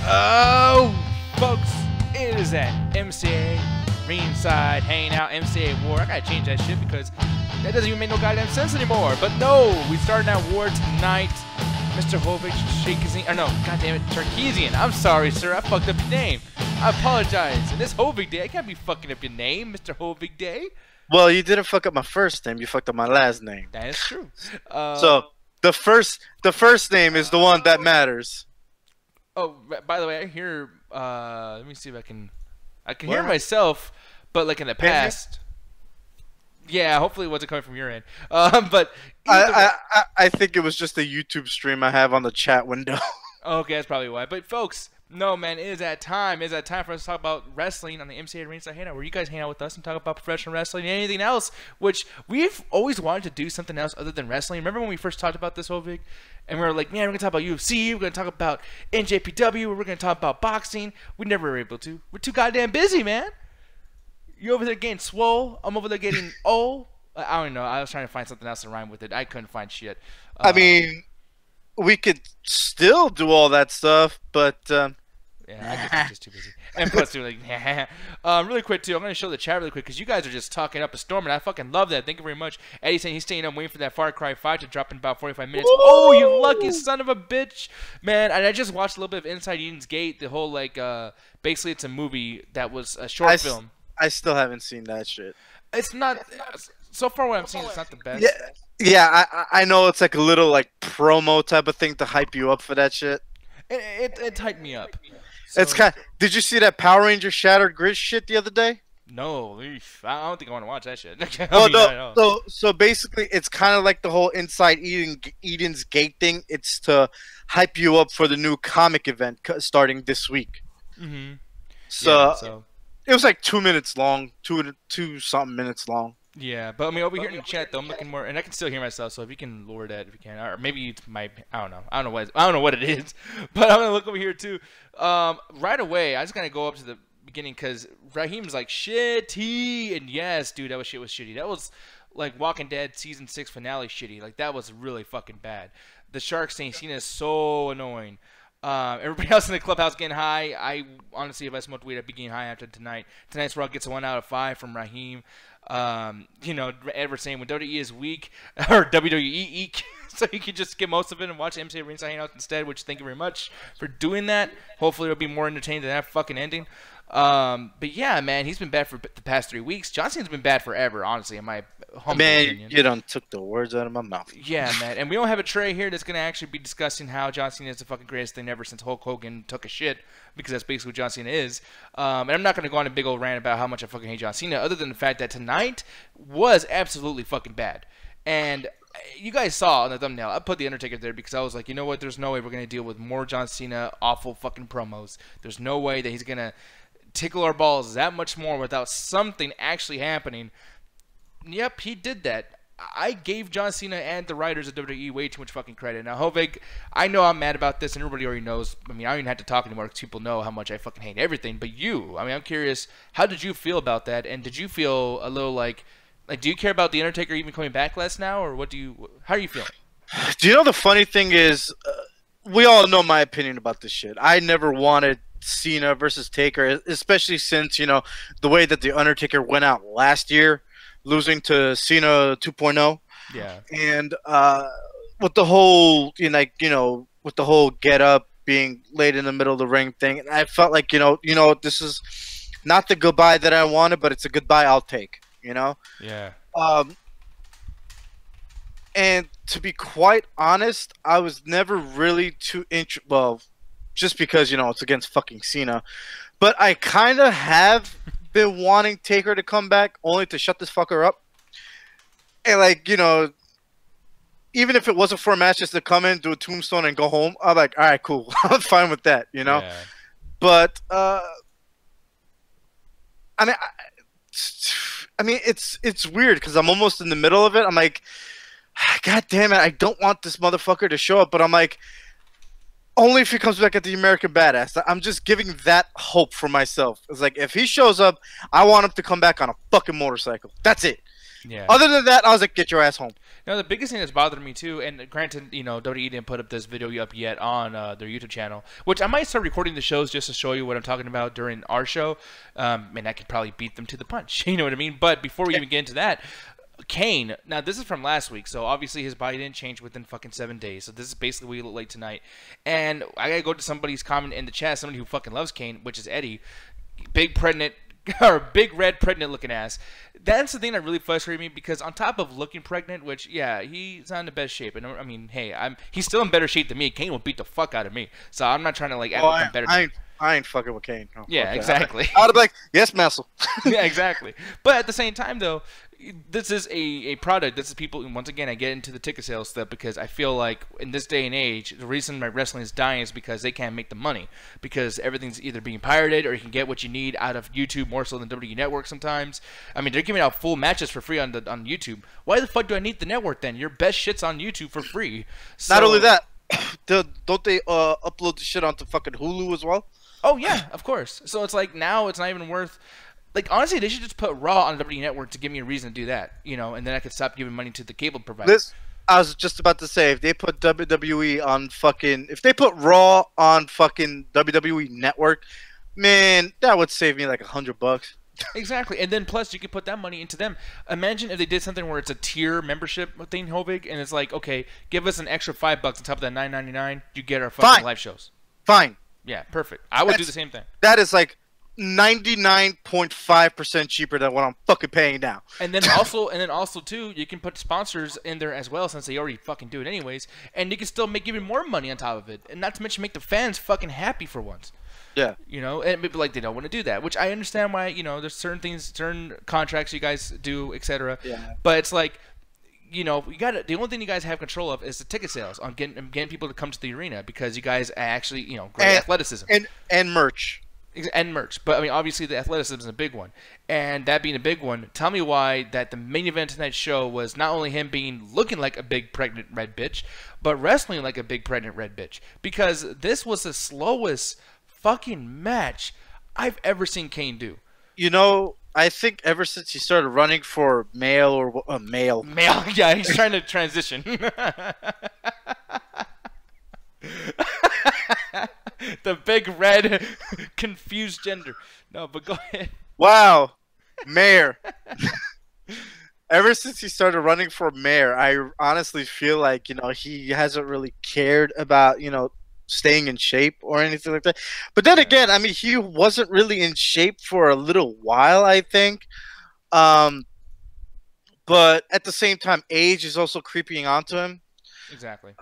Oh, folks, it is that MCA ringside hanging out MCA war. I gotta change that shit because that doesn't even make no goddamn sense anymore. But no, we started that war tonight. Mr. Hovig, Shakezian, or no, goddamn it, Tarkeesian. I'm sorry, sir, I fucked up your name. I apologize. And this Hovig Day, I can't be fucking up your name, Mr. Hovig Day. Well, you didn't fuck up my first name. You fucked up my last name. That is true. So the first name is the one that matters. Oh, by the way, I hear. Let me see if I can hear myself, but like in the past. Yeah, hopefully it wasn't coming from your end. But I think it was just a YouTube stream I have on the chat window. Okay, that's probably why. But folks, no man, it is that time. It is that time for us to talk about wrestling on the MCA Ringside Hangout, where you guys hang out with us and talk about professional wrestling and anything else. Which we've always wanted to do something else other than wrestling. Remember when we first talked about this, Hovig? And we were like, man, we're gonna talk about UFC. We're gonna talk about NJPW. We're gonna talk about boxing. We never were able to. We're too goddamn busy, man. You over there getting swole. I'm over there getting old. I don't know. I was trying to find something else to rhyme with it. I couldn't find shit. I mean, we could still do all that stuff, but yeah, I guess I'm just too busy. And plus, too, like, really quick too. I'm gonna show the chat really quick because you guys are just talking up a storm, and I fucking love that. Thank you very much. Eddie saying he's staying up waiting for that Far Cry 5 to drop in about 45 minutes. Woo! Oh, you lucky son of a bitch, man! And I just watched a little bit of Inside Eden's Gate. The whole like, basically, it's a movie that was a short film. I still haven't seen that shit. It's not. So far, what I'm seeing, it's not the best. Yeah. I know it's like a little like promo type of thing to hype you up for that shit. It hyped me up. So, it's kind. Did you see that Power Ranger Shattered Grid shit the other day? No, I don't think I want to watch that shit. Oh no. So basically, it's kind of like the whole Inside Eden's Gate thing. It's to hype you up for the new comic event starting this week. Mm-hmm. So it was like 2 minutes long, two something minutes long. Yeah, but I mean over here in the chat though, I'm looking more, and I can still hear myself. So if you can lower that, if you can, or maybe it's my, I don't know what it is, but I'm gonna look over here too. Right away, I just gonna go up to the beginning because Raheem's like shitty, and yes, dude, that shit was shitty. That was like Walking Dead season 6 finale shitty. Like that was really fucking bad. The Shark saying Cena is so annoying. Everybody else in the clubhouse getting high. I honestly, if I smoked weed, I'd be getting high after tonight. Tonight's Raw gets a 1 out of 5 from Raheem. You know, Edward saying when WWE is weak, or WWE eek, so you can just skip most of it and watch MCA Ringside Hangout instead, which thank you very much for doing that. Hopefully it'll be more entertaining than that fucking ending. But yeah, man, he's been bad for the past 3 weeks. John Cena's been bad forever, honestly, in my humble opinion. You done took the words out of my mouth. Yeah, man, and we don't have a Trey here that's going to actually be discussing how John Cena is the fucking greatest thing ever since Hulk Hogan took a shit, because that's basically what John Cena is. And I'm not going to go on a big old rant about how much I fucking hate John Cena, other than the fact that tonight was absolutely fucking bad. And you guys saw on the thumbnail, I put the Undertaker there because I was like, you know what, there's no way we're going to deal with more John Cena awful fucking promos. There's no way that he's going to tickle our balls that much more without something actually happening. Yep, he did that. I gave John Cena and the writers of WWE way too much fucking credit. Now, Hovig, I know I'm mad about this, and everybody already knows. I mean, I don't even have to talk anymore because people know how much I fucking hate everything. But you, I mean, I'm curious, how did you feel about that? And did you feel a little like, do you care about the Undertaker even coming back less now, or how are you feeling? Do you know the funny thing is, we all know my opinion about this shit. I never wanted Cena versus Taker, especially since, you know, the way that the Undertaker went out last year, losing to Cena 2.0. Yeah. And with the whole, with the whole get up being laid in the middle of the ring thing, and I felt like, this is not the goodbye that I wanted, but it's a goodbye I'll take, Yeah. And to be quite honest, I was never really too well, just because, it's against fucking Cena. But I kind of have been wanting Taker to come back only to shut this fucker up. And, like, even if it wasn't for a match, just to come in, do a tombstone, and go home, I'm like, all right, cool. I'm fine with that, Yeah. But, I mean, it's weird because I'm almost in the middle of it. I'm like, God damn it, I don't want this motherfucker to show up. But I'm like, only if he comes back at the American Badass. I'm just giving that hope for myself. It's like, if he shows up, I want him to come back on a fucking motorcycle. That's it. Yeah. Other than that, I was like, get your ass home. Now, the biggest thing that's bothered me too, and granted, WWE didn't put up this video up yet on their YouTube channel, which I might start recording the shows just to show you what I'm talking about during our show, and I could probably beat them to the punch. You know what I mean? But before we even get into that, Kane. Now, this is from last week, so obviously his body didn't change within fucking 7 days. So this is basically what he looked like tonight. And I gotta go to somebody's comment in the chat, somebody who fucking loves Kane, which is Eddie, big pregnant. Or big red pregnant looking ass. That's the thing that really frustrated me because on top of looking pregnant, which yeah, he's not in the best shape, and I mean, hey, he's still in better shape than me. Kane will beat the fuck out of me, so I'm not trying to like act like I'm better. I ain't fucking with Kane. No, yeah, exactly. I would be like, yes, Messel. Yeah, exactly. But at the same time, though, this is a product. This is people. And once again, I get into the ticket sales stuff because I feel like in this day and age, the reason my wrestling is dying is because they can't make the money because everything's either being pirated or you can get what you need out of YouTube more so than WWE Network sometimes. I mean, they're giving out full matches for free on YouTube. Why the fuck do I need the network then? Your best shit's on YouTube for free. So, not only that, don't they upload the shit onto fucking Hulu as well? Oh yeah, of course. So it's like now it's not even worth. Like honestly, they should just put Raw on WWE Network to give me a reason to do that, and then I could stop giving money to the cable provider. I was just about to say, if they put WWE on if they put Raw on fucking WWE Network, man, that would save me like $100. Exactly, and then plus you could put that money into them. Imagine if they did something where it's a tier membership thing, Hovig, and it's like, okay, give us an extra $5 on top of that $9.99, you get our fucking live shows. Fine. Yeah, perfect. I would do the same thing. That is like 99.5% cheaper than what I'm fucking paying now. And then also too, you can put sponsors in there as well since they already fucking do it anyways, and you can still make even more money on top of it, and not to mention make the fans fucking happy for once. Yeah. And people like they don't want to do that, which I understand why. There's certain contracts you guys do, etc. Yeah. But it's like, you got the only thing you guys have control of is the ticket sales on getting people to come to the arena because you guys actually, great athleticism and merch. And merch. But I mean, obviously the athleticism is a big one, and that being a big one, tell me why that the main event of tonight's show was not only him looking like a big pregnant red bitch, but wrestling like a big pregnant red bitch, because this was the slowest fucking match I've ever seen Kane do. I think ever since he started running for male, yeah, he's trying to transition. The big red confused gender. No, but go ahead. Wow, mayor. Ever since he started running for mayor, I honestly feel like he hasn't really cared about staying in shape or anything like that. But then again, I mean, he wasn't really in shape for a little while, I think. But at the same time, age is also creeping onto him. Exactly.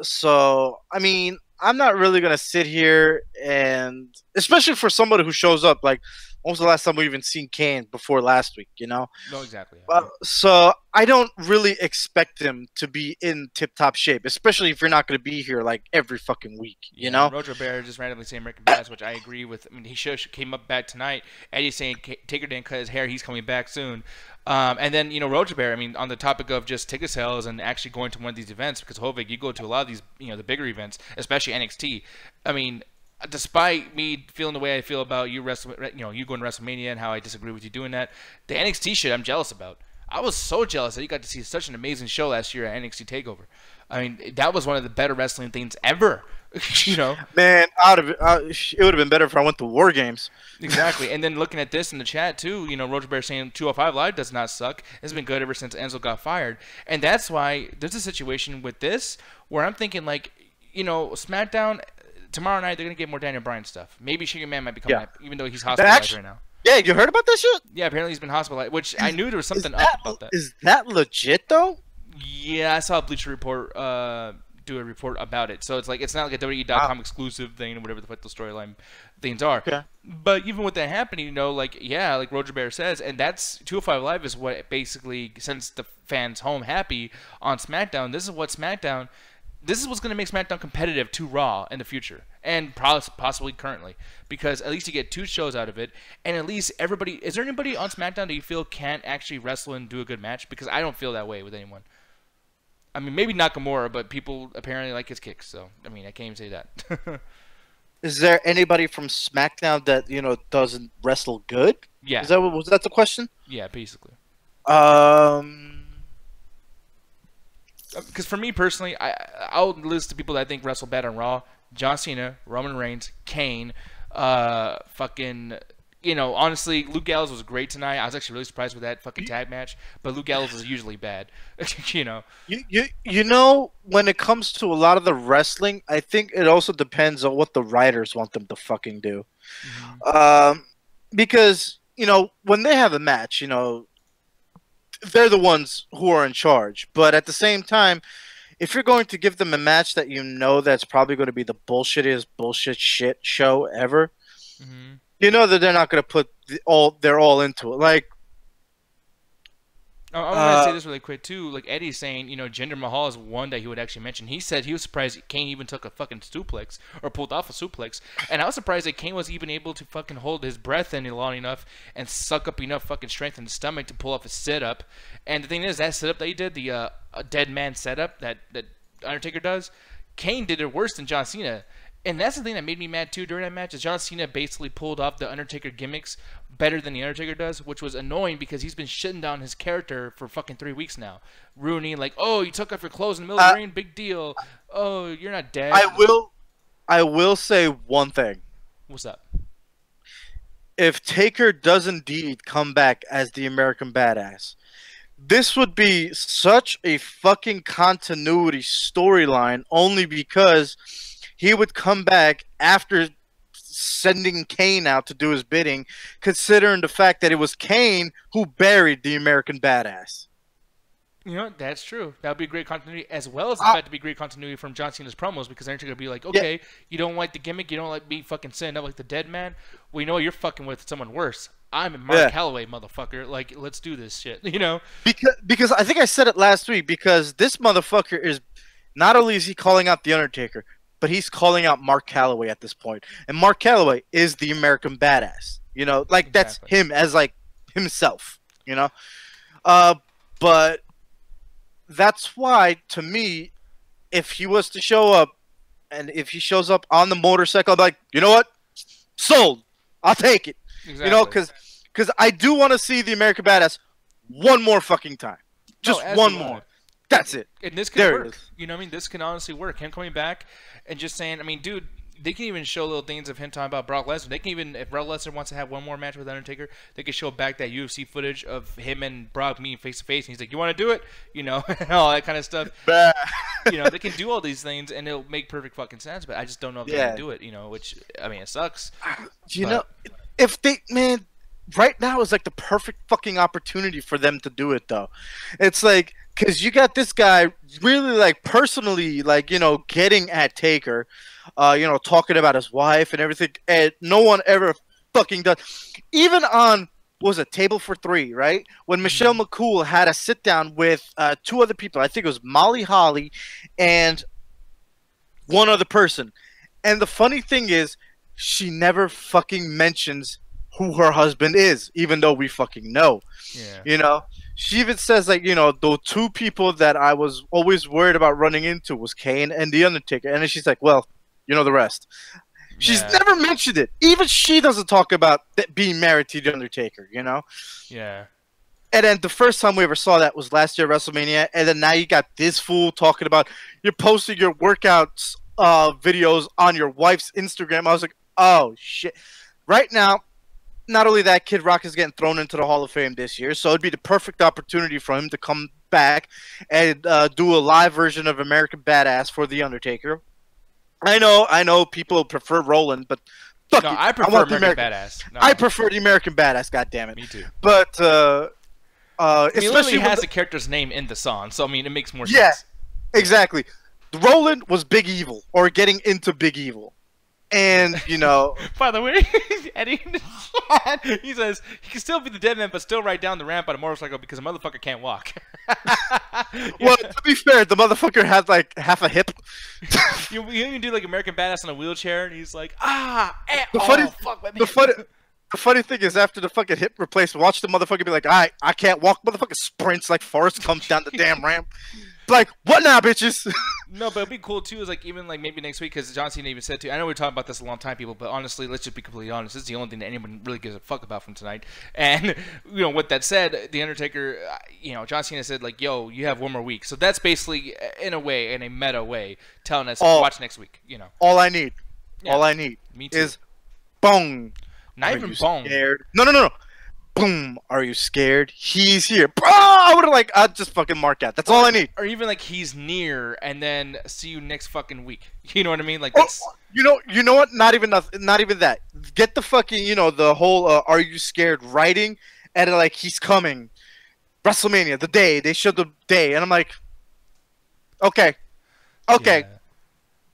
So I mean, I'm not really gonna sit here and, especially for somebody who shows up, like, when was the last time we even seen Kane before last week? No, exactly. So I don't really expect him to be in tip-top shape, especially if you're not going to be here like every fucking week. You know, Roger Bear just randomly saying American Bass, which I agree with. I mean, he came up back tonight. Eddie's saying Taker didn't cut his hair; he's coming back soon. And then Roger Bear. I mean, on the topic of just ticket sales and actually going to one of these events, because Hovig, you go to a lot of these, the bigger events, especially NXT. I mean, despite me feeling the way I feel about you going to WrestleMania and how I disagree with you doing that, the NXT shit I'm jealous about. I was so jealous that you got to see such an amazing show last year at NXT TakeOver. I mean, that was one of the better wrestling things ever. Man, it would have been better if I went to War Games. Exactly. And then looking at this in the chat too, Roger Bear saying 205 Live does not suck. It's been good ever since Enzo got fired. And that's why there's a situation with this where I'm thinking like, SmackDown tomorrow night they're gonna get more Daniel Bryan stuff. Maybe Sugar Man might be coming up, even though he's hospitalized right now. Yeah, you heard about that shit? Yeah, apparently he's been hospitalized, which I knew there was something up about that. Is that legit though? Yeah, I saw a Bleacher Report do a report about it. So it's like it's not like a WWE.com exclusive thing or whatever the fuck the storyline things are. Okay. But even with that happening, like Roger Bear says, and that's 205 Live is what basically sends the fans home happy on SmackDown. This is what's going to make SmackDown competitive to Raw in the future, and possibly currently, because at least you get 2 shows out of it, and at least everybody. Is there anybody on SmackDown that you feel can't actually wrestle and do a good match? Because I don't feel that way with anyone. I mean, maybe Nakamura, but people apparently like his kicks, so I mean, I can't even say that. Is there anybody from SmackDown that doesn't wrestle good? Yeah. Was that the question? Yeah, basically. Because for me personally, I'll list the people that I think wrestle bad on Raw: John Cena, Roman Reigns, Kane, fucking. You know, honestly, Luke Gallows was great tonight. I was actually really surprised with that fucking tag match. But Luke Gallows is usually bad. You know. You know, when it comes to a lot of the wrestling, I think it also depends on what the writers want them to fucking do. Because, you know, when they have a match, you know, they're the ones who are in charge. But at the same time, if you're going to give them a match that you know that's probably going to be the bullshittiest bullshit shit show ever, you know that they're not going to put they're all into it. Like, I want to say this really quick too. Like Eddie's saying, you know, Jinder Mahal is one that he would actually mention. He said he was surprised Kane even took a fucking suplex or pulled off a suplex, and I was surprised that Kane was even able to fucking hold his breath in long enough and suck up enough fucking strength in his stomach to pull off a setup. And the thing is, that setup that he did, the a dead man setup that Undertaker does, Kane did it worse than John Cena. And that's the thing that made me mad too during that match is John Cena basically pulled off the Undertaker gimmicks better than the Undertaker does, which was annoying because he's been shitting down his character for fucking 3 weeks now, ruining like, oh, you took off your clothes in the middle of the ring, big deal. Oh, you're not dead. I will say one thing. What's up? If Taker does indeed come back as the American Badass, this would be such a fucking continuity storyline only because he would come back after sending Kane out to do his bidding, considering the fact that it was Kane who buried the American Badass. You know, that's true. That would be great continuity, as well as the fact to be great continuity from John Cena's promos, because Undertaker would be like, okay, you don't like the gimmick, you don't like me fucking setting up like the dead man. Well, you know, you're fucking with someone worse. I'm Mark Calloway, motherfucker. Like, let's do this shit, you know? Because I think I said it last week, because this motherfucker is, not only is he calling out the Undertaker, but he's calling out Mark Calloway at this point. And Mark Calloway is the American Badass. You know, like, that's him as, like, himself, you know? But that's why, to me, if he was to show up, and if he shows up on the motorcycle, I'm like, you know what? Sold. I'll take it. Exactly. You know, because I do want to see the American Badass one more fucking time. Just one more. That's it. And this can work. You know what I mean? This can honestly work. Him coming back and just saying, I mean, dude, they can even show little things of him talking about Brock Lesnar. They can even, if Brock Lesnar wants to have one more match with Undertaker, they can show back that UFC footage of him and Brock meeting face to face. And he's like, you want to do it? You know, and all that kind of stuff. You know, they can do all these things and it'll make perfect fucking sense. But I just don't know if they can do it, you know, which, I mean, it sucks. You know, if they, man, right now is like the perfect fucking opportunity for them to do it, though. It's like, because you got this guy really, like, personally, like, you know, getting at Taker, you know, talking about his wife and everything, and no one ever fucking does. Even on, what was it, Table for Three, right? When Michelle McCool had a sit-down with 2 other people. I think it was Molly Holly and one other person. And the funny thing is, she never fucking mentions who her husband is, even though we fucking know. Yeah. You know? She even says, like, you know, the 2 people that I was always worried about running into was Kane and The Undertaker. And then she's like, well, you know the rest. She's never mentioned it. Even she doesn't talk about being married to The Undertaker, you know? Yeah. And then the first time we ever saw that was last year at WrestleMania. And then now you got this fool talking about, you're posting your workouts videos on your wife's Instagram. I was like, oh, shit. Right now, not only that, Kid Rock is getting thrown into the Hall of Fame this year, so it'd be the perfect opportunity for him to come back and do a live version of American Badass for The Undertaker. I know people prefer Roland, but fuck it. I prefer American Badass. No. I prefer the American Badass, goddammit. Me too. But, especially he has the character's name in the song, so, I mean, it makes more sense. Yeah, exactly. Roland was Big Evil, or getting into Big Evil. And, you know... By the way, Eddie in the chat, he says, he can still be the dead man, but still ride down the ramp on a motorcycle because a motherfucker can't walk. Well, to be fair, the motherfucker had, like, half a hip. you can do, like, American Badass in a wheelchair, and he's like, the funny thing is, after the fucking hip replacement, watch the motherfucker be like, I can't walk. Motherfucker sprints like Forrest Gump down the damn ramp. Like, what now, bitches? No, but it'd be cool too. Is like even like maybe next week because John Cena even said too. I know we're talking about this a long time, people, but honestly, let's just be completely honest. This is the only thing that anyone really gives a fuck about from tonight. And with that said, the Undertaker, John Cena said like, "Yo, you have one more week." So that's basically in a meta way, telling us watch next week. All I need, Me too. is boom. Not Are even you bone. scared? No. Boom. Are you scared? He's here. I'd just fucking mark out. That's all I need. Or even like he's near, and then see you next fucking week. You know what I mean? Like that's. You know what? Not even that. Get the fucking, the whole "Are you scared?" writing, and like he's coming, WrestleMania, the day they showed the day, and I'm like, okay, Yeah.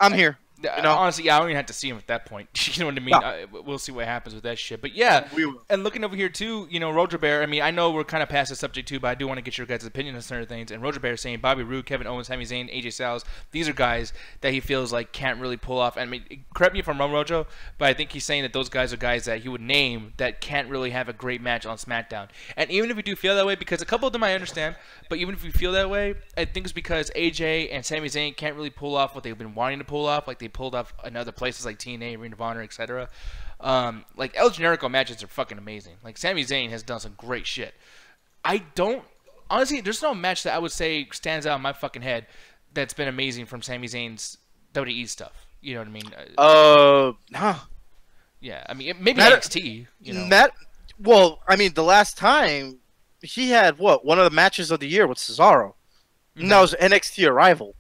I'm here. Honestly, I don't even have to see him at that point. You know what I mean? No. We'll see what happens with that shit. But yeah, We will. and looking over here too, Roger Bear. I mean, I know we're kind of past the subject too, but I do want to get your guys' opinion on certain things. And Roger Bear is saying Bobby Roode, Kevin Owens, Sami Zayn, AJ Styles. These are guys that he feels like can't really pull off. I mean, correct me if I'm wrong, Rojo, but I think he's saying that those guys are guys that he would name that can't really have a great match on SmackDown. And even if we do feel that way, because a couple of them I understand, but even if we feel that way, I think it's because AJ and Sami Zayn can't really pull off what they've been wanting to pull off, like they pulled off another places like TNA, Ring of Honor, etc. Like El Generico matches are fucking amazing. Like Sami Zayn has done some great shit. Honestly, there's no match that I would say stands out in my fucking head that's been amazing from Sami Zayn's WWE stuff. You know what I mean? Huh. Yeah, I mean maybe NXT. Well, I mean the last time he had one of the matches of the year with Cesaro, and that was NXT Arrival.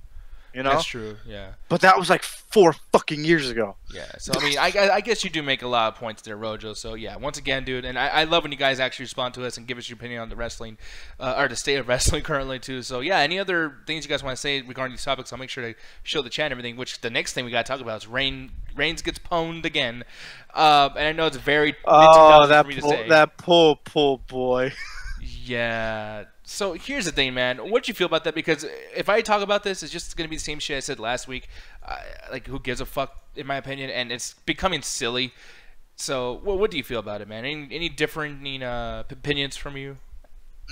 That's true. Yeah. But that was like 4 fucking years ago. Yeah. So I mean, I guess you do make a lot of points there, Rojo. So yeah, once again, dude, and I love when you guys actually respond to us and give us your opinion on the wrestling, or the state of wrestling currently too. So yeah, any other things you guys want to say regarding these topics? I'll make sure to show the chat and everything. Which the next thing we got to talk about is Reigns gets pwned again, and I know it's very that for me to say. That pull boy. Yeah. So here's the thing, man. What do you feel about that? Because if I talk about this, it's just going to be the same shit I said last week. Like, who gives a fuck, in my opinion? And it's becoming silly. So, what do you feel about it, man? Any different opinions from you?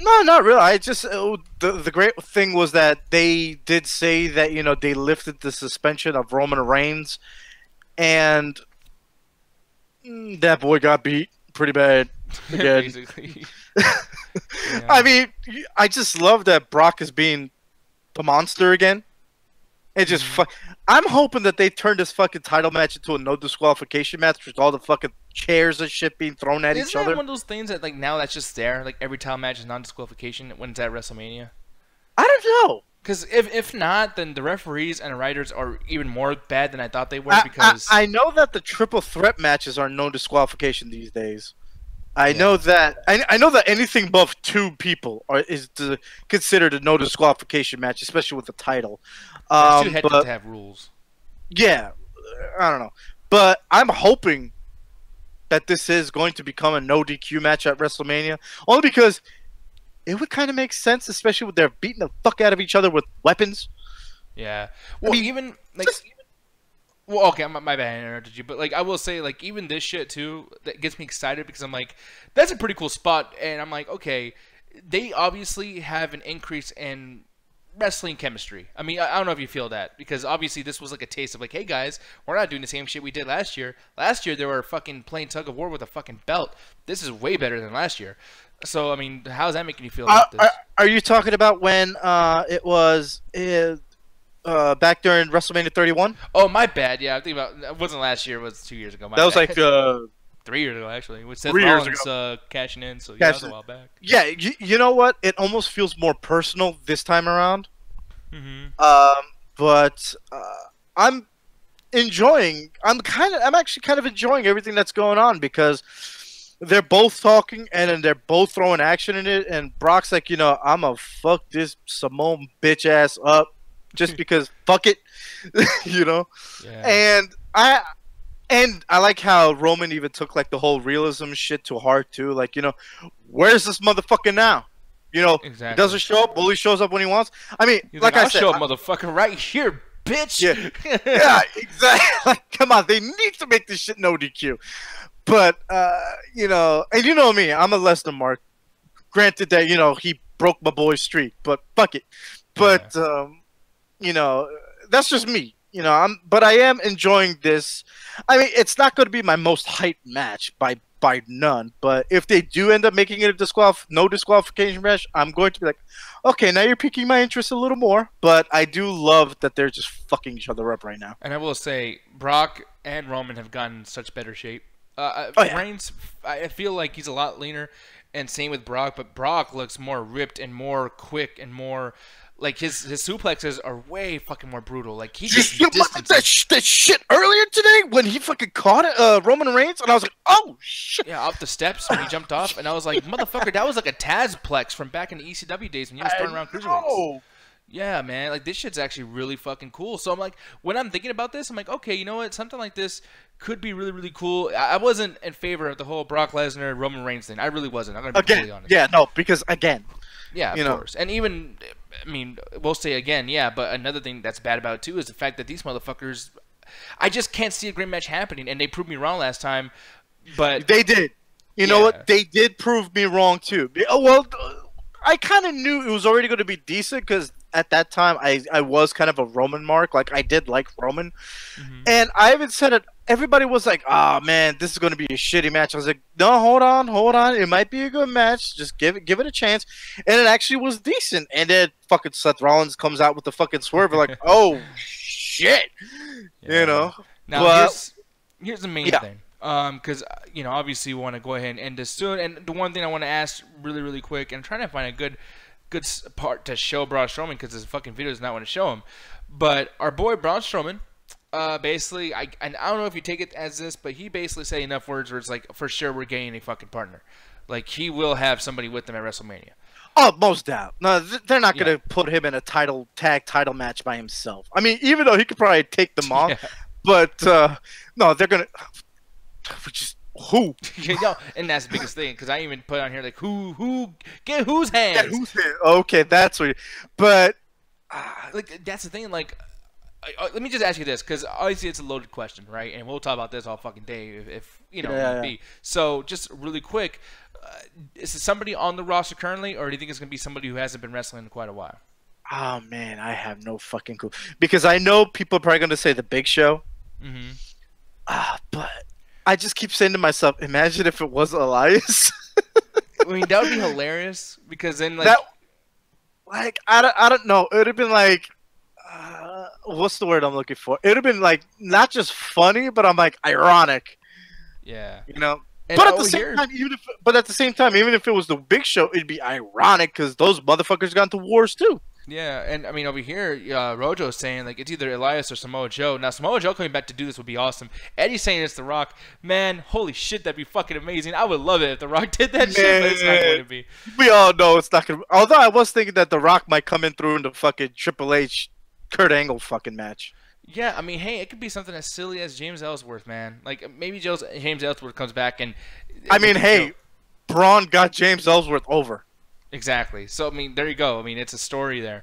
No, not really. I just the great thing was that they did say that they lifted the suspension of Roman Reigns, and that boy got beat pretty bad again. Basically. Yeah. I mean, I just love that Brock is being the monster again. It just I'm hoping that they turn this fucking title match into a no disqualification match with all the fucking chairs and shit being thrown at each other. Isn't that one of those things that like now that's just there? Like every title match is non-disqualification when it's at WrestleMania. I don't know. Because if not, then the referees and the writers are even more bad than I thought they were. Because I know that the triple threat matches are no disqualification these days. I know that anything above 2 people is considered a no disqualification match, especially with the title. 2 had to have rules. Yeah, I don't know, but I'm hoping that this is going to become a no DQ match at WrestleMania, only because it would kind of make sense, especially when they're beating the fuck out of each other with weapons. Yeah, well, even like. Well, okay, my bad, I interrupted you, but like I will say, like even this shit too, that gets me excited because I'm like, that's a pretty cool spot, and I'm like, okay, they obviously have an increase in wrestling chemistry. I mean, I don't know if you feel that because obviously this was like a taste of like, hey guys, we're not doing the same shit we did last year. Last year they were fucking playing tug of war with a fucking belt. This is way better than last year. So I mean, how's that making you feel about this? Are you talking about when it was? Back during WrestleMania 31? Oh, my bad. Yeah, I think it wasn't last year. It was 2 years ago. That was like 3 years ago, actually. With Seth Rollins cashing in, so yeah, that was a while back. Yeah, you know what? It almost feels more personal this time around. But I'm enjoying. I'm actually kind of enjoying everything that's going on because they're both talking and then they're both throwing action in it. And Brock's like, I'm gonna fuck this Simone bitch ass up. Just because fuck it, Yeah. And I like how Roman even took like the whole realism shit to heart too. Like, where's this motherfucker now? Exactly. He doesn't show up. Bully shows up when he wants. I mean, like I said, show up, motherfucker, right here, bitch. Yeah, yeah, exactly. Like, come on, they need to make this shit no DQ. But and you know me, I'm a Lesnar mark. Granted that he broke my boy's streak, but fuck it. But that's just me. You know, but I am enjoying this. I mean, it's not going to be my most hyped match by none. But if they do end up making it a no disqualification match, I'm going to be like, okay, now you're piquing my interest a little more. But I do love that they're just fucking each other up right now. And I will say, Brock and Roman have gotten such better shape. Reigns, I feel like he's a lot leaner, and same with Brock. But Brock looks more ripped and more quick and more. Like his suplexes are way fucking more brutal. Like he just that shit earlier today when he fucking caught it, Roman Reigns, and I was like, oh shit. Yeah, off the steps when he jumped off, and I was like, motherfucker, that was like a Tazplex from back in the ECW days when he was throwing around cruiserweights. Yeah, man, like this shit's actually really fucking cool. So I'm like, when I'm thinking about this, I'm like, okay, you know what? Something like this could be really, really cool. I wasn't in favor of the whole Brock Lesnar Roman Reigns thing. I really wasn't. I'm gonna be completely honest. Yeah, no, because again. Yeah, of course. And even, I mean, we'll say again, yeah, but another thing that's bad about it, too, is the fact that these motherfuckers, I just can't see a great match happening, and they proved me wrong last time, but... They did. You know what? They did prove me wrong, too. Well, I kind of knew it was already going to be decent, because at that time, I was kind of a Roman mark. Like, I did like Roman. Mm-hmm. And I even said it. Everybody was like, oh, man, this is going to be a shitty match. I was like, no, hold on. It might be a good match. Just give it a chance. And it actually was decent. And then fucking Seth Rollins comes out with the fucking swerve. We're like, oh, shit. Yeah. You know? Now, here's the main thing. Because, you know, obviously we want to go ahead and end this soon. And the one thing I want to ask really, really quick, and I'm trying to find a good part to show Braun Strowman because this fucking video does not want to show him. But our boy Braun Strowman, basically, I don't know if you take it as this, but he basically said enough words where it's like, for sure we're getting a fucking partner. Like, he will have somebody with him at WrestleMania. Oh, most doubt. No, they're not going to put him in a tag title match by himself. I mean, even though he could probably take them on, but no, they're going to just... Who? And that's the biggest thing, because I even put on here, like, get whose hands? Get whose hands? Okay, that's what... But... like, that's the thing, like... let me just ask you this, because obviously it's a loaded question, right? And we'll talk about this all fucking day if you know, be. So, just really quick, is it somebody on the roster currently, or do you think it's going to be somebody who hasn't been wrestling in quite a while? Oh, man, I have no fucking clue. Because I know people are probably going to say The Big Show. Mm-hmm. But I just keep saying to myself, imagine if it was Elias. I mean, that would be hilarious, because then, like... I don't know. It would have been like... what's the word I'm looking for? It would have been like not just funny, but I'm like ironic. Yeah. You know. But at the same time, even if it was the Big Show, it'd be ironic because those motherfuckers got into wars too. Yeah, and I mean over here, Rojo's saying like it's either Elias or Samoa Joe. Now Samoa Joe coming back to do this would be awesome. Eddie's saying it's The Rock. Man, holy shit, that'd be fucking amazing. I would love it if The Rock did that shit, but it's not going to be. We all know it's not going to be. Although I was thinking that The Rock might come in through in the fucking Triple H Kurt Angle fucking match. Yeah, I mean, hey, it could be something as silly as James Ellsworth, man. Like maybe James Ellsworth comes back and. I mean, hey, Braun got James Ellsworth over. Exactly. So I mean, there you go. I mean, it's a story there.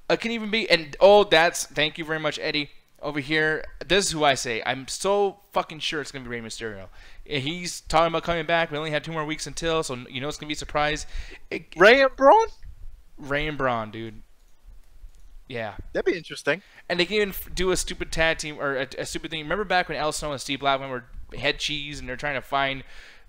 It can even be, and thank you very much, Eddie. Over here, this is who I say. I'm so fucking sure it's gonna be Rey Mysterio. He's talking about coming back. We only have 2 more weeks until, so you know it's gonna be a surprise. Rey and Braun. Rey and Braun, dude. Yeah. That'd be interesting. And they can even do a stupid tag team or a stupid thing. Remember back when El Snow and Steve Blackman were head cheese and they're trying to find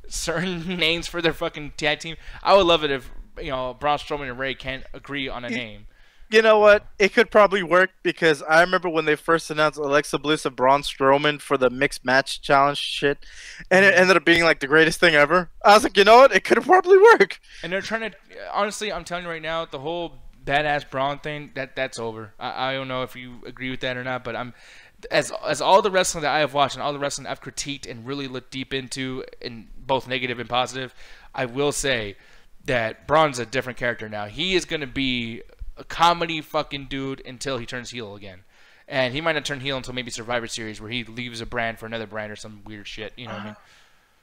certain names for their fucking tag team? I would love it if, you know, Braun Strowman and Ray can't agree on a name. You know what? It could probably work because I remember when they first announced Alexa Bliss and Braun Strowman for the mixed match challenge shit, and it ended up being like the greatest thing ever. I was like, you know what? It could probably work. And they're trying to, honestly, I'm telling you right now, the whole badass Braun thing, that's over. I don't know if you agree with that or not, but I'm as all the wrestling that I have watched and all the wrestling I've critiqued and really looked deep into, in both negative and positive, I will say that Braun's a different character now. He is going to be a comedy fucking dude until he turns heel again. And he might not turn heel until maybe Survivor Series, where he leaves a brand for another brand or some weird shit. You know what I mean?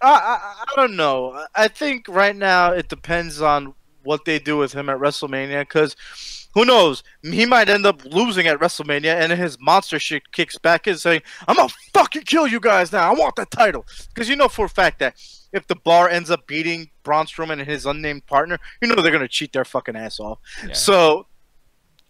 I don't know. I think right now it depends on what they do with him at WrestleMania, because who knows? He might end up losing at WrestleMania, and then his monster shit kicks back in saying, I'm going to fucking kill you guys now. I want that title. Because you know for a fact that if the Bar ends up beating Braun Strowman and his unnamed partner, you know they're going to cheat their fucking ass off. Yeah. So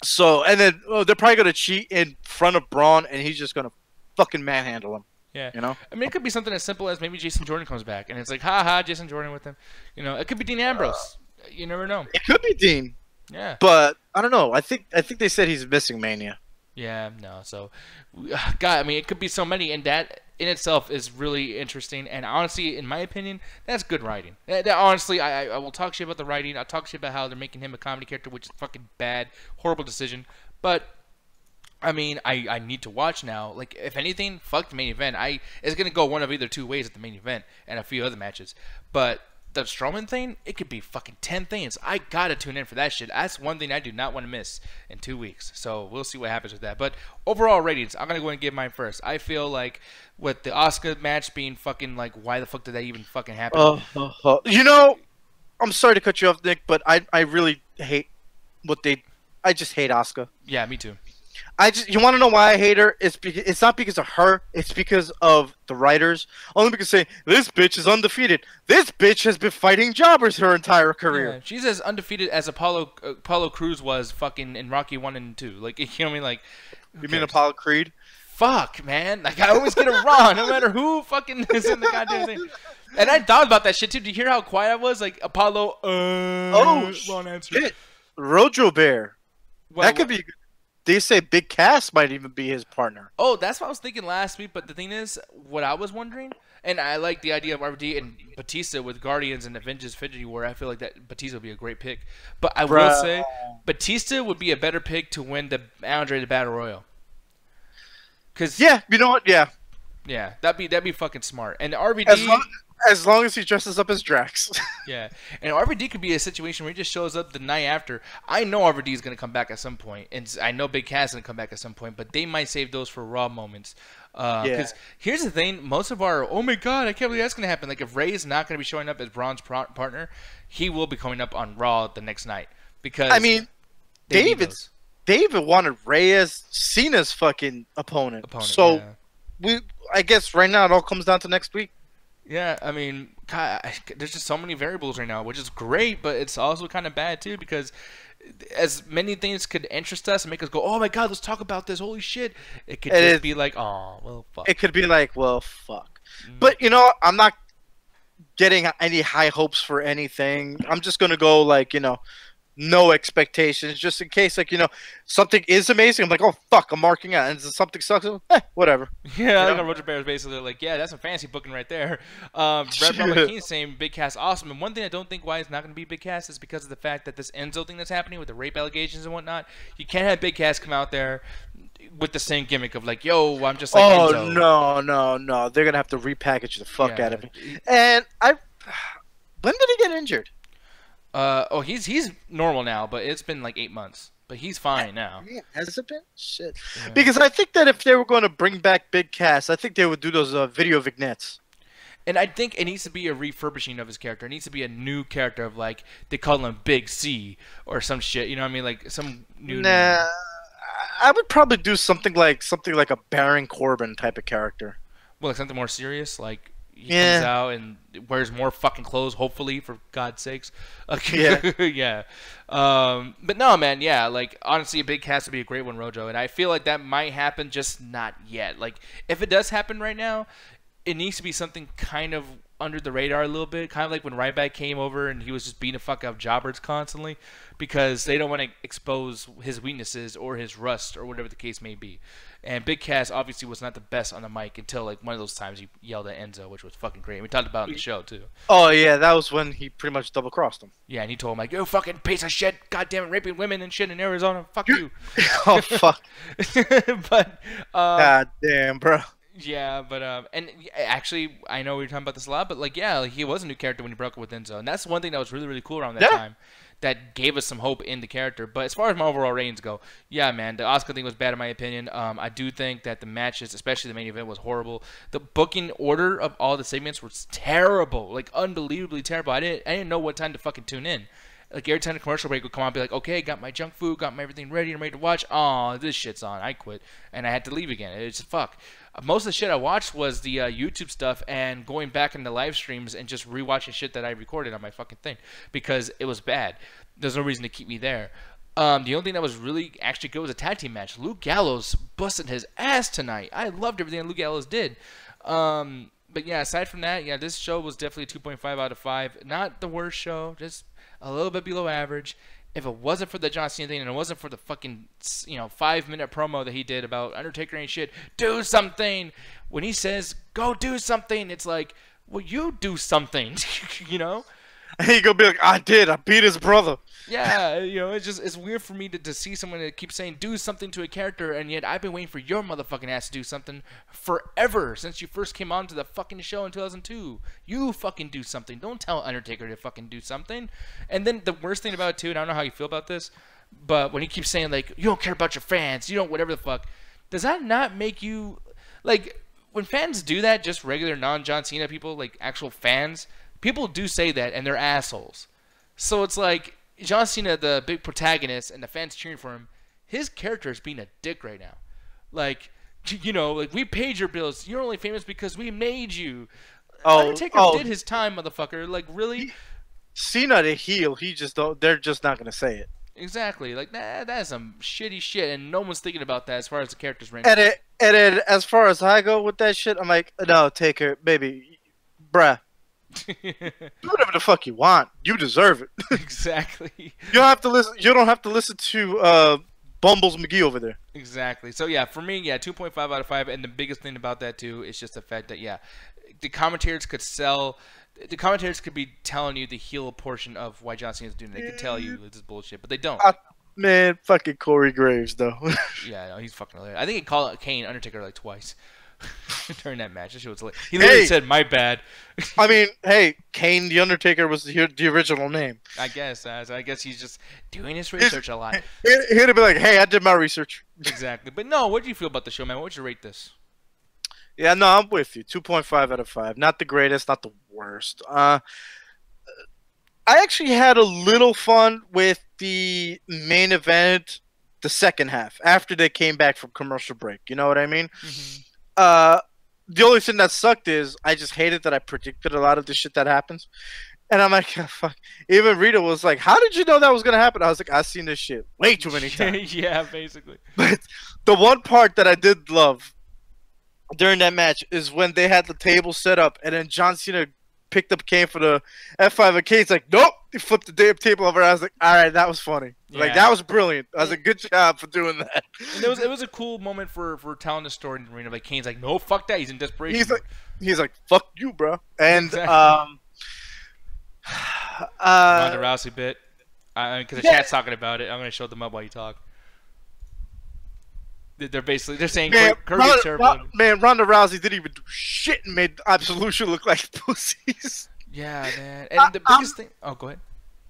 So, and then they're probably gonna cheat in front of Braun, and he's just gonna fucking manhandle him. Yeah. You know? I mean, it could be something as simple as maybe Jason Jordan comes back, and it's like, ha ha, Jason Jordan with him. You know, it could be Dean Ambrose. You never know. It could be Dean, Yeah. but I don't know. I think they said he's missing Mania. Yeah, no. So, God, I mean, it could be so many, and that in itself is really interesting. And honestly, in my opinion, that's good writing. Honestly, I will talk to you about the writing. I'll talk to you about how they're making him a comedy character, which is fucking bad, horrible decision. But I mean, I need to watch now. Like, if anything, fuck the main event. It's gonna go one of either two ways at the main event and a few other matches. But the Strowman thing, it could be fucking 10 things. I gotta tune in for that shit. That's one thing I do not want to miss in 2 weeks. So we'll see what happens with that. But overall ratings, I'm gonna go and give mine first. I feel like with the Asuka match being fucking like, why the fuck did that even fucking happen? You know, I'm sorry to cut you off, Nick, but I really hate what they. I just hate Asuka. Yeah, me too. You want to know why I hate her? It's not because of her. It's because of the writers. Only because say this bitch is undefeated. This bitch has been fighting jobbers her entire career. Yeah, she's as undefeated as Apollo Crews was fucking in Rocky 1 and 2. Like, you know what I mean? Like, you mean Apollo Creed? Fuck, man. Like, I always get it wrong, no matter who fucking is in the goddamn thing. And I thought about that shit too. Do you hear how quiet I was? Like, Apollo. Wrong answer. Shit. Rojo Bear. Well, that could be. They say Big Cass might even be his partner. Oh, that's what I was thinking last week. But the thing is, what I was wondering, and I like the idea of RVD and Batista with Guardians and Avengers Fidgety War. I feel like that Batista would be a great pick. But I will say, Batista would be a better pick to win the Andre the Battle Royal. Cause yeah, you know what? Yeah, that'd be fucking smart. And RVD, as long as he dresses up as Drax. Yeah, and RVD could be a situation where he just shows up the night after. I know RVD is gonna come back at some point, and I know Big Cass is gonna come back at some point, but they might save those for Raw moments. Because here's the thing: most of our oh my god, I can't believe that's gonna happen. Like if Ray's not gonna be showing up as Braun's partner, he will be coming up on Raw the next night. Because I mean, David wanted Ray as Cena's fucking opponent. So I guess right now it all comes down to next week. Yeah, I mean, God, there's just so many variables right now, which is great, but it's also kind of bad too because as many things could interest us and make us go, "Oh my God, let's talk about this! Holy shit!" It could just be like, "Oh, well, fuck." It could be like, "Well, fuck." But you know, I'm not getting any high hopes for anything. I'm just gonna go like, you know, no expectations, just in case, like, you know, something is amazing. I'm like, oh fuck, I'm marking out, and something sucks. Whatever. Yeah, I think Roger Bear is basically like, yeah, that's a fancy booking right there. Red Robert King saying Big Cass awesome, and one thing I don't think why it's not going to be Big Cass is because of the fact that this Enzo thing that's happening with the rape allegations and whatnot. You can't have Big Cass come out there with the same gimmick of like, yo, I'm just like Enzo. No, they're gonna have to repackage the fuck out of it. And when did he get injured? He's normal now, but it's been like 8 months. But he's fine now. Yeah, has it been? Shit. Yeah. Because I think that if they were going to bring back Big Cass, I think they would do those video vignettes. And I think it needs to be a refurbishing of his character. It needs to be a new character of like they call him Big C or some shit. You know what I mean? Like some new. Nah, I would probably do something like a Baron Corbin type of character. Well, like something more serious, like. He comes out and wears more fucking clothes, hopefully, for God's sakes. Okay. Yeah. But no, man, yeah. Like, honestly, a Big Cass would be a great one, Rojo. And I feel like that might happen, just not yet. Like, if it does happen right now, it needs to be something kind of under the radar a little bit. Kind of like when Ryback came over and he was just beating the fuck out of jobbers constantly. Because they don't want to expose his weaknesses or his rust or whatever the case may be. And Big Cass obviously was not the best on the mic until like one of those times he yelled at Enzo, which was fucking great. We talked about it in the show too. Oh yeah, that was when he pretty much double crossed him. Yeah, and he told him like, "You fucking piece of shit, goddamn it, raping women and shit in Arizona, fuck you." Oh fuck. But God damn, bro. Yeah, but and actually, I know we were talking about this a lot, but like, yeah, like, he was a new character when he broke up with Enzo, and that's one thing that was really, really cool around that time. That gave us some hope in the character. But as far as my overall ratings go, yeah, man, the Asuka thing was bad in my opinion. I do think that the matches, especially the main event, was horrible. The booking order of all the segments was terrible, like unbelievably terrible. I didn't know what time to fucking tune in. Like every time the commercial break would come on, I'd be like, okay, got my junk food, got my everything ready, I'm ready to watch. Oh, this shit's on. I quit, and I had to leave again. It's fuck. Most of the shit I watched was the YouTube stuff and going back into live streams and just rewatching shit that I recorded on my fucking thing because it was bad. There's no reason to keep me there. The only thing that was really actually good was a tag team match. Luke Gallows busted his ass tonight. I loved everything that Luke Gallows did. But yeah, aside from that, yeah, this show was definitely 2.5 out of 5. Not the worst show, just a little bit below average. If it wasn't for the John Cena thing and it wasn't for the fucking 5-minute promo that he did about Undertaker ain't shit, do something. When he says go do something, it's like, well, you do something, you know. And he gonna be like, I beat his brother. Yeah, it's weird for me to see someone that keeps saying do something to a character, and yet I've been waiting for your motherfucking ass to do something forever since you first came on to the fucking show in 2002. You fucking do something. Don't tell Undertaker to fucking do something. And then the worst thing about it too, and I don't know how you feel about this, but when he keeps saying like, you don't care about your fans, you don't whatever the fuck, does that not make you like, when fans do that, just regular non-John Cena people, like actual fans, people do say that and they're assholes. So it's like, John Cena, the big protagonist, and the fans cheering for him, his character is being a dick right now. Like, like, we paid your bills. You're only famous because we made you. Undertaker did his time, motherfucker. Like, really? Cena the heel, they're just not going to say it. Exactly. Like, that's some shitty shit, and no one's thinking about that as far as the character's rank. And as far as I go with that shit, I'm like, no, Taker, baby, bruh. Do whatever the fuck you want. You deserve it. Exactly. You don't have to listen. You don't have to listen to Bumbles McGee over there. Exactly. So yeah, for me, 2.5 out of 5. And the biggest thing about that too is just the fact that the commentators could sell. The commentators could be telling you the heel portion of why John Cena is doing it. They could tell you this is bullshit, but they don't. Man, fucking Corey Graves though. Yeah, no, he's fucking hilarious. I think he called Kane Undertaker like twice. During that match, that shit was he literally said, "My bad." I mean, hey, Kane the Undertaker was the original name. I guess. I guess he's just doing his research a lot. He'd be like, "Hey, I did my research." Exactly. But no, what do you feel about the show, man? What would you rate this? Yeah, no, I'm with you. 2.5 out of 5. Not the greatest, not the worst. I actually had a little fun with the main event, the second half, after they came back from commercial break. You know what I mean? Mm-hmm. The only thing that sucked is I just hated that I predicted a lot of the shit that happens. And I'm like, oh, fuck. Even Rita was like, how did you know that was going to happen? I was like, I've seen this shit way too many times. Yeah, basically. But the one part that I did love during that match is when they had the table set up and then John Cena picked up Kane for the F5 and Kane's like, nope. He flipped the damn table over. I was like, all right, that was funny. Yeah. Like, that was brilliant. That was a good job for doing that. And it was a cool moment for telling the story in the arena. Like, Kane's like, no, fuck that. He's in desperation. He's like, fuck you, bro. And exactly. Ronda Rousey bit. Because the chat's talking about it. I'm going to show them up while you talk. They're saying Kirby's terrible. Man, Ronda Rousey didn't even do shit and made Absolution look like pussies. Yeah, man. And the biggest thing... Oh, go ahead.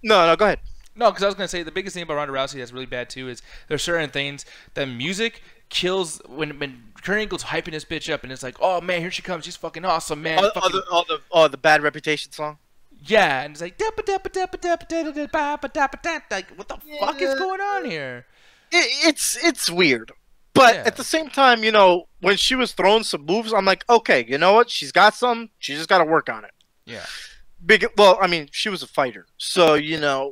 No, go ahead. No, because I was going to say the biggest thing about Ronda Rousey that's really bad, too, is there's certain things that music kills when Kurt Angle's hyping this bitch up and it's like, oh, man, here she comes. She's fucking awesome, man. The Bad Reputation song? Yeah, and it's like, like, what the fuck is going on here? It's weird. But at the same time, when she was throwing some moves, I'm like, okay, you know what? She's got some. She just got to work on it. Yeah. Well, I mean, she was a fighter. So,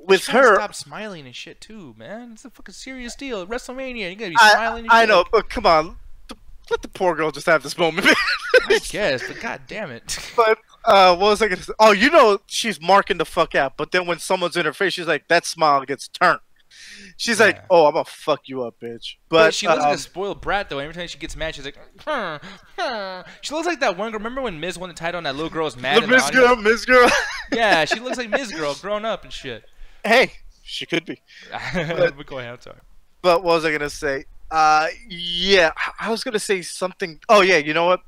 with her... Stop smiling and shit, too, man. It's a fucking serious deal. WrestleMania, you got to be smiling and shit. I know, but come on. Let the poor girl just have this moment. I guess, but god damn it. But, what was I going to say? Oh, she's marking the fuck out. But then when someone's in her face, she's like, that smile gets turned. She's like, oh, I'm gonna fuck you up, bitch. But she looks like a spoiled brat, though. Every time she gets mad, she's like, She looks like that one girl. Remember when Miz won the title and that little girl was mad? The Miz girl. Yeah, she looks like Miz girl, grown up and shit. Hey, she could be. But go ahead, I'm sorry. But what was I gonna say? Yeah, I was gonna say something. Oh yeah, you know what?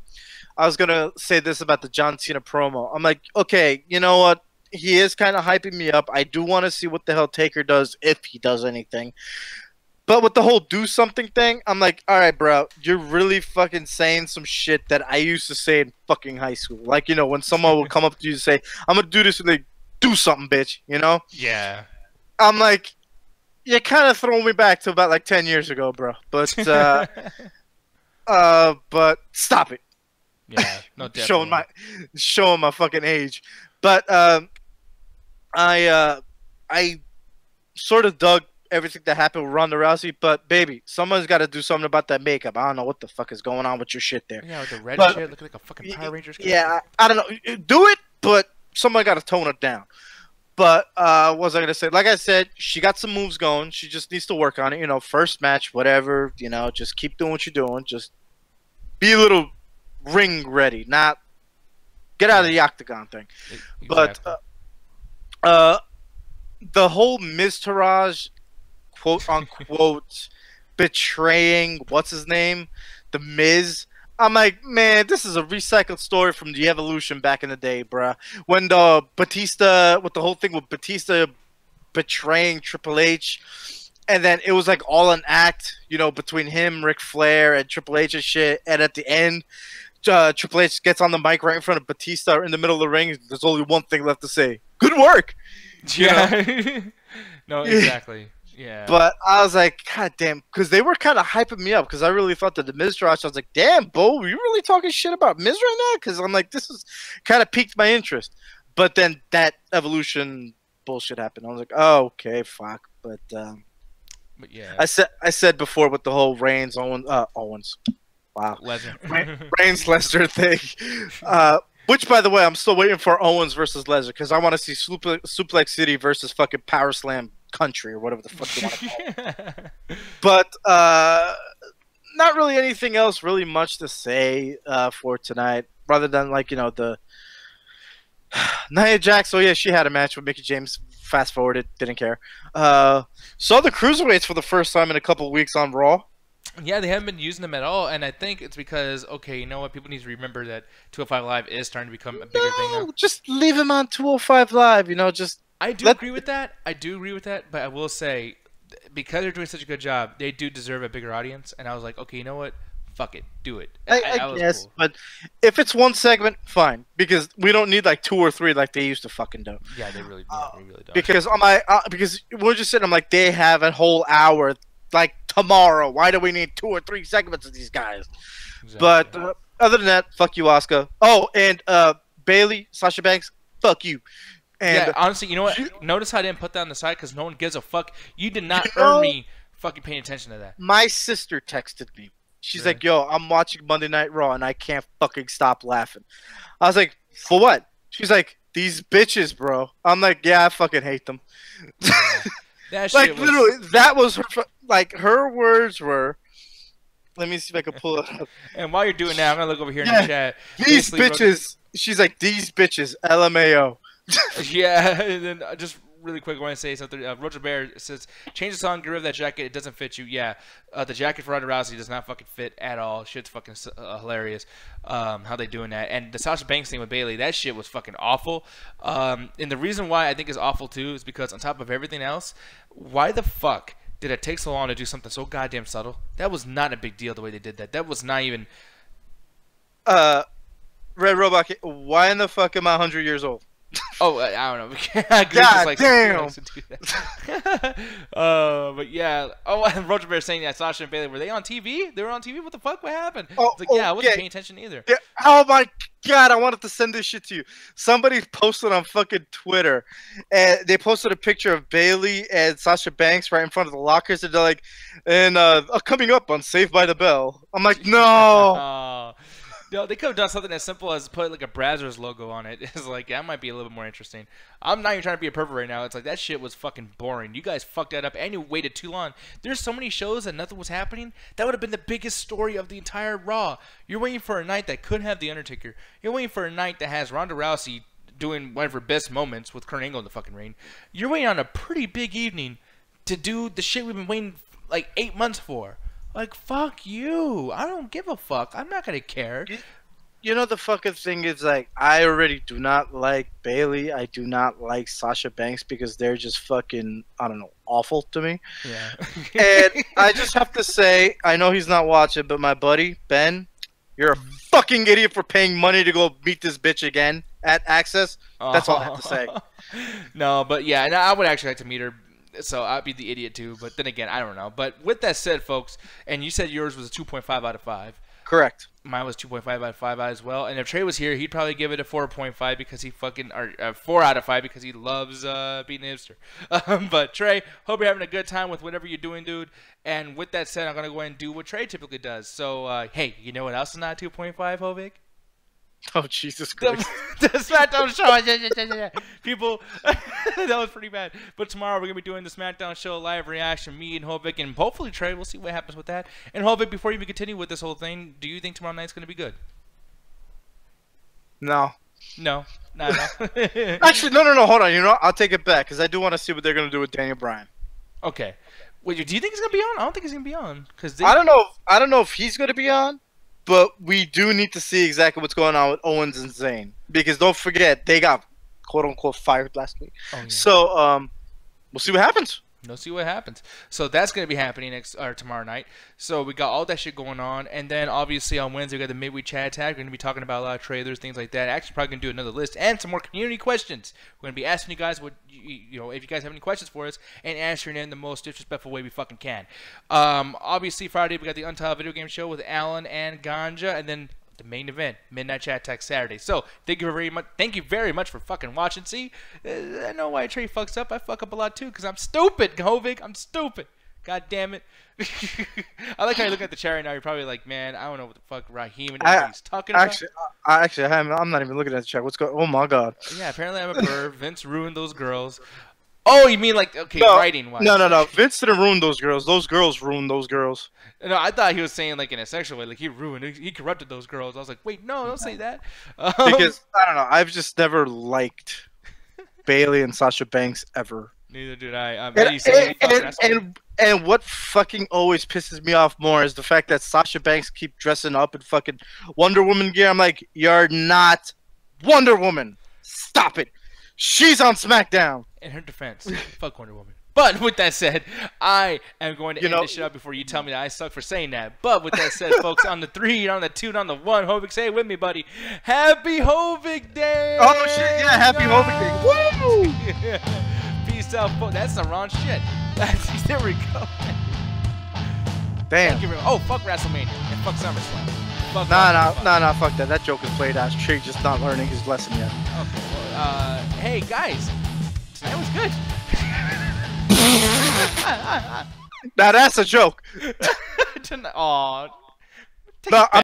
I was gonna say this about the John Cena promo. I'm like, okay, you know what? He is kind of hyping me up. I do want to see what the hell Taker does, if he does anything. But with the whole do something thing, I'm like, all right, bro, you're really fucking saying some shit that I used to say in fucking high school. Like, when someone would come up to you and say, I'm going to do this, and they do something, bitch, Yeah. I'm like, you're kind of throwing me back to about like 10 years ago, bro. But, but stop it. Yeah, no, definitely. showing my fucking age. But I sort of dug everything that happened with Ronda Rousey, but baby, someone's got to do something about that makeup. I don't know what the fuck is going on with your shit there. Yeah, with the red But shit, looking like a fucking Power Rangers character. yeah, I don't know. Do it, but someone got to tone it down. But what was I gonna say? Like I said, she got some moves going. She just needs to work on it. You know, first match, whatever. You know, just keep doing what you're doing. Just be a little ring ready, not get out of the octagon thing. Exactly. But the whole Miz Taraj, quote unquote, betraying what's his name, the Miz. I'm like, man, this is a recycled story from the Evolution back in the day, bruh. When the Batista, with the whole thing with Batista betraying Triple H, and then it was like all an act, you know, between him, Ric Flair, and Triple H and shit. And at the end, Triple H gets on the mic right in front of Batista in the middle of the ring. There's only one thing left to say: good work. Yeah. No, exactly. Yeah. But I was like, God damn, because they were kind of hyping me up because I really thought that the Miz Taraj, I was like, damn, Bo, were you really talking shit about Miz right now? Because I'm like, this is kind of piqued my interest. But then that Evolution bullshit happened. I was like, oh, okay, fuck. But yeah, I said before with the whole Owens, wow, Lesnar. Reigns Lesnar thing. Which, by the way, I'm still waiting for Owens versus Lesnar because I want to see Suplex City versus fucking Power Slam Country or whatever the fuck you want to call it. But not really anything else really much to say for tonight, rather than like, you know, the Nia Jax. Oh yeah, she had a match with Mickie James. Fast forwarded, didn't care. Saw the cruiserweights for the first time in a couple of weeks on Raw. Yeah, they haven't been using them at all, and I think it's because, okay, you know what? People need to remember that 205 Live is starting to become a bigger thing now. Just leave him on 205 Live. You know, just I do agree with that. I do agree with that, but I will say, because they're doing such a good job, they do deserve a bigger audience. And I was like, okay, you know what? Fuck it, do it. I guess, cool. But if it's one segment, fine, because we don't need like 2 or 3 like they used to fucking do. Yeah, they really don't. Because because we're just sitting, I'm like, they have a whole hour like tomorrow. Why do we need 2 or 3 segments of these guys? Exactly. But other than that, fuck you, Asuka. Oh, and Bailey, Sasha Banks, fuck you. And yeah, honestly, you know what? Notice how I didn't put that on the side because no one gives a fuck. You did not earn me fucking paying attention to that. My sister texted me. She's like, yo, I'm watching Monday Night Raw and I can't fucking stop laughing. I was like, for what? She's like, these bitches, bro. I'm like, yeah, I fucking hate them. That like, shit was... literally, that was her, like, her words were, let me see if I can pull it up. And while you're doing that, I'm going to look over here in the chat. These bitches, she's like, these bitches, LMAO. Yeah, and then just really quick, I want to say something. Roger Bear says, change the song, get rid of that jacket. It doesn't fit you. Yeah, the jacket for Ronda Rousey does not fucking fit at all. Shit's fucking hilarious how they doing that. And the Sasha Banks thing with Bailey, that shit was fucking awful. And the reason why I think is awful, too, is because on top of everything else, why the fuck did it take so long to do something so goddamn subtle? That was not a big deal the way they did that. That was not even... Red Robot, why in the fuck am I 100 years old? Oh, I don't know. God damn. But yeah. Oh, and Roger Bear saying that Sasha and Bailey, were they on TV? They were on TV? What the fuck? What happened? Oh, it's like, yeah, I wasn't paying attention either. Yeah. Oh my God, I wanted to send this shit to you. Somebody posted on fucking Twitter, and they posted a picture of Bailey and Sasha Banks right in front of the lockers, and they're like, and coming up on Saved by the Bell. I'm like, no. No, they could have done something as simple as put like a Brazzers logo on it. It's like, that might be a little bit more interesting. I'm not even trying to be a pervert right now. It's like, that shit was fucking boring. You guys fucked that up and you waited too long. There's so many shows that nothing was happening. That would have been the biggest story of the entire Raw. You're waiting for a night that could have The Undertaker. You're waiting for a night that has Ronda Rousey doing one of her best moments with Kurt Angle in the fucking ring. You're waiting on a pretty big evening to do the shit we've been waiting like 8 months for. Like, fuck you. I don't give a fuck. I'm not going to care. You know, the fucking thing is, like, I already do not like Bailey. I do not like Sasha Banks because they're just fucking, I don't know, awful to me. Yeah. And I just have to say, I know he's not watching, but my buddy, Ben, you're a fucking idiot for paying money to go meet this bitch again at Access. That's all I have to say. No, but yeah, and I would actually like to meet her. So I'd be the idiot too, but then again, I don't know. But with that said, folks, and you said yours was a 2.5 out of 5. Correct. Mine was 2.5 out of 5 as well. And if Trey was here, he'd probably give it a 4.5 because he fucking, or 4 out of 5 because he loves being a hipster. But Trey, hope you're having a good time with whatever you're doing, dude. And with that said, I'm gonna go ahead and do what Trey typically does. So, hey, you know what else is not 2.5, Hovig? Oh, Jesus Christ. The SmackDown show. People, that was pretty bad. But tomorrow we're going to be doing the SmackDown show live reaction, me and Hovik, and hopefully Trey. We'll see what happens with that. And Hovik, before you even continue with this whole thing, do you think tomorrow night's going to be good? No. No. Not at all. Actually, no. Hold on. You know what? I'll take it back because I do want to see what they're going to do with Daniel Bryan. Okay. Wait, do you think he's going to be on? I don't think he's going to be on. I don't know. I don't know if he's going to be on. But we do need to see exactly what's going on with Owens and Zayn. Because don't forget, they got quote-unquote fired last week. Oh, yeah. So, we'll see what happens. We'll see what happens. So that's going to be happening tomorrow night. So we got all that shit going on. And then, obviously, on Wednesday, we got the midweek chat attack. We're going to be talking about a lot of trailers, things like that. Actually, probably going to do another list and some more community questions. We're going to be asking you guys what, you know, if you guys have any questions for us and answering it in the most disrespectful way we fucking can. Obviously, Friday, we got the Untitled Video Game Show with Alan and Ganja. And then the main event, Midnight Chat Attack Saturday. So thank you very much. Thank you very much for fucking watching. See, I know why Trey fucks up. I fuck up a lot too because I'm stupid, Hovik. I'm stupid. God damn it. I like how you look at the chat right now. You're probably like, man, I don't know what the fuck Raheem and everybody's talking about. I'm not even looking at the chat. What's going? Oh my god. Yeah, apparently I'm a perv. Vince ruined those girls. Oh, you mean like, okay, writing wise. No. Vince didn't ruin those girls. Those girls ruined those girls. No, I thought he was saying like in a sexual way, like he corrupted those girls. I was like, wait, no, don't say that. Because I don't know, I've just never liked Bailey and Sasha Banks ever. Neither did I. And what fucking always pisses me off more is the fact that Sasha Banks keep dressing up in fucking Wonder Woman gear. I'm like, you're not Wonder Woman. Stop it. She's on SmackDown. In her defense, fuck Wonder Woman. But with that said, I am going to end this shit up before you tell me that I suck for saying that. But with that said, folks, on the 3, on the 2, on the 1, Hovik, say it with me, buddy. Happy Hovik Day! Oh, shit, yeah, happy Hovik Day. Woo! Peace out, folks. That's the wrong shit. There we go. Damn. Oh, fuck WrestleMania and fuck SummerSlam. Nah, fuck that. That joke is played out. Trey just not learning his lesson yet. Okay, well, hey, guys. Tonight was good. Now that's a joke. Aw. No,